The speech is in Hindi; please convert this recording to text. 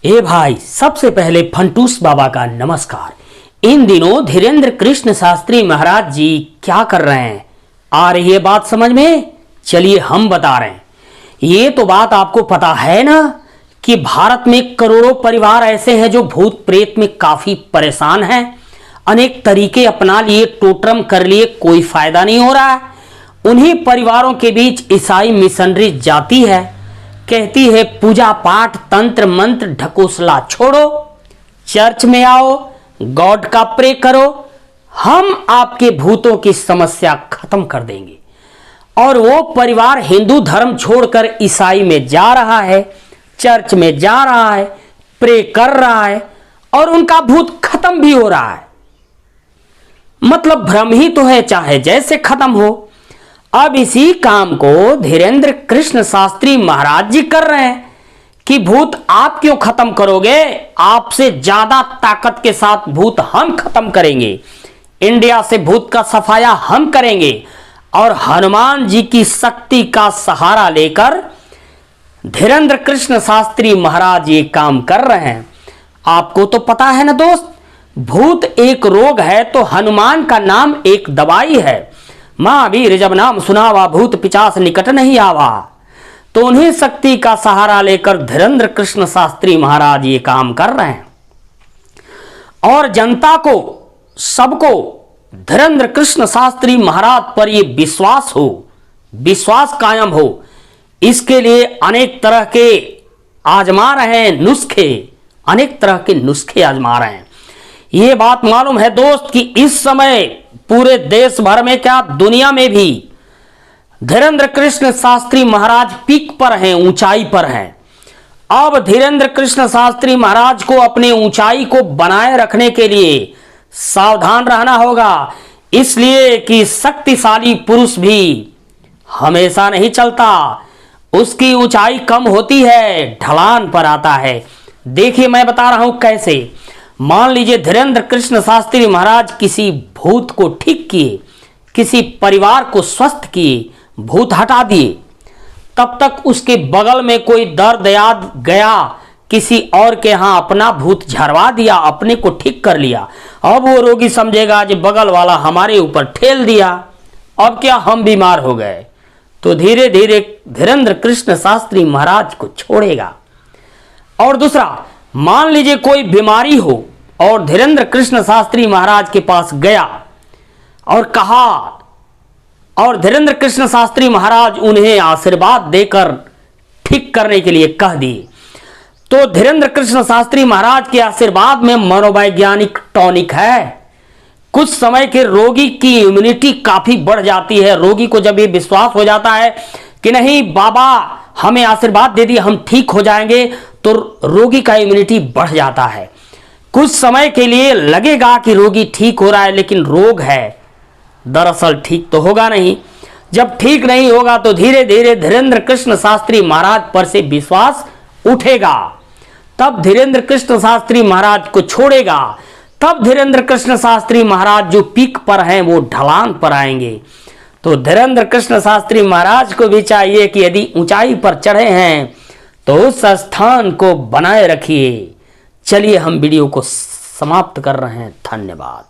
ए भाई, सबसे पहले फंटूस बाबा का नमस्कार। इन दिनों धीरेन्द्र कृष्ण शास्त्री महाराज जी क्या कर रहे हैं, आ रही है बात समझ में? चलिए हम बता रहे हैं। ये तो बात आपको पता है ना कि भारत में करोड़ों परिवार ऐसे हैं जो भूत प्रेत में काफी परेशान हैं। अनेक तरीके अपना लिए, टोटरम कर लिए, कोई फायदा नहीं हो रहा है। उन्हीं परिवारों के बीच ईसाई मिशनरी जाती है, कहती है पूजा पाठ तंत्र मंत्र ढकोसला छोड़ो, चर्च में आओ, गॉड का प्रे करो, हम आपके भूतों की समस्या खत्म कर देंगे। और वो परिवार हिंदू धर्म छोड़कर ईसाई में जा रहा है, चर्च में जा रहा है, प्रे कर रहा है और उनका भूत खत्म भी हो रहा है। मतलब भ्रम ही तो है, चाहे जैसे खत्म हो। अब इसी काम को धीरेन्द्र कृष्ण शास्त्री महाराज जी कर रहे हैं कि भूत आप क्यों खत्म करोगे, आपसे ज्यादा ताकत के साथ भूत हम खत्म करेंगे। इंडिया से भूत का सफाया हम करेंगे और हनुमान जी की शक्ति का सहारा लेकर धीरेन्द्र कृष्ण शास्त्री महाराज ये काम कर रहे हैं। आपको तो पता है ना दोस्त, भूत एक रोग है तो हनुमान का नाम एक दवाई है। महावीर जब नाम सुनावा भूत पिचास निकट नहीं आवा। तो उन्हीं शक्ति का सहारा लेकर धीरेन्द्र कृष्ण शास्त्री महाराज ये काम कर रहे हैं और जनता को, सबको धीरेन्द्र कृष्ण शास्त्री महाराज पर ये विश्वास हो, विश्वास कायम हो, इसके लिए अनेक तरह के आजमा रहे हैं नुस्खे, अनेक तरह के नुस्खे आजमा रहे हैं। ये बात मालूम है दोस्त कि इस समय पूरे देश भर में, क्या दुनिया में भी धीरेन्द्र कृष्ण शास्त्री महाराज पीक पर हैं, ऊंचाई पर हैं। अब धीरेन्द्र कृष्ण शास्त्री महाराज को अपनी ऊंचाई को बनाए रखने के लिए सावधान रहना होगा, इसलिए कि शक्तिशाली पुरुष भी हमेशा नहीं चलता, उसकी ऊंचाई कम होती है, ढलान पर आता है। देखिए मैं बता रहा हूं कैसे। मान लीजिए धीरेन्द्र कृष्ण शास्त्री महाराज किसी भूत को ठीक किए, किसी परिवार को स्वस्थ किए, भूत हटा दिए, तब तक उसके बगल में कोई दर्द याद गया, किसी और के यहां अपना भूत झरवा दिया, अपने को ठीक कर लिया। अब वो रोगी समझेगा कि बगल वाला हमारे ऊपर ठेल दिया, अब क्या हम बीमार हो गए, तो धीरे धीरे धीरेन्द्र कृष्ण शास्त्री महाराज को छोड़ेगा। और दूसरा, मान लीजिए कोई बीमारी हो और धीरेन्द्र कृष्ण शास्त्री महाराज के पास गया और कहा, और धीरेन्द्र कृष्ण शास्त्री महाराज उन्हें आशीर्वाद देकर ठीक करने के लिए कह दिए, तो धीरेन्द्र कृष्ण शास्त्री महाराज के आशीर्वाद में मनोवैज्ञानिक टॉनिक है। कुछ समय के रोगी की इम्यूनिटी काफी बढ़ जाती है। रोगी को जब ये विश्वास हो जाता है कि नहीं बाबा हमें आशीर्वाद दे दिए, हम ठीक हो जाएंगे, तो रोगी का इम्यूनिटी बढ़ जाता है। कुछ समय के लिए लगेगा कि रोगी ठीक हो रहा है, लेकिन रोग है, दरअसल ठीक तो होगा नहीं। जब ठीक नहीं होगा तो धीरे धीरे धीरेन्द्र कृष्ण शास्त्री महाराज पर से विश्वास उठेगा, तब धीरेन्द्र कृष्ण शास्त्री महाराज को छोड़ेगा, तब धीरेन्द्र कृष्ण शास्त्री महाराज जो पीक पर हैं वो ढलान पर आएंगे। तो धीरेन्द्र कृष्ण शास्त्री महाराज को भी चाहिए कि यदि ऊंचाई पर चढ़े हैं तो उस स्थान को बनाए रखिए। चलिए हम वीडियो को समाप्त कर रहे हैं। धन्यवाद।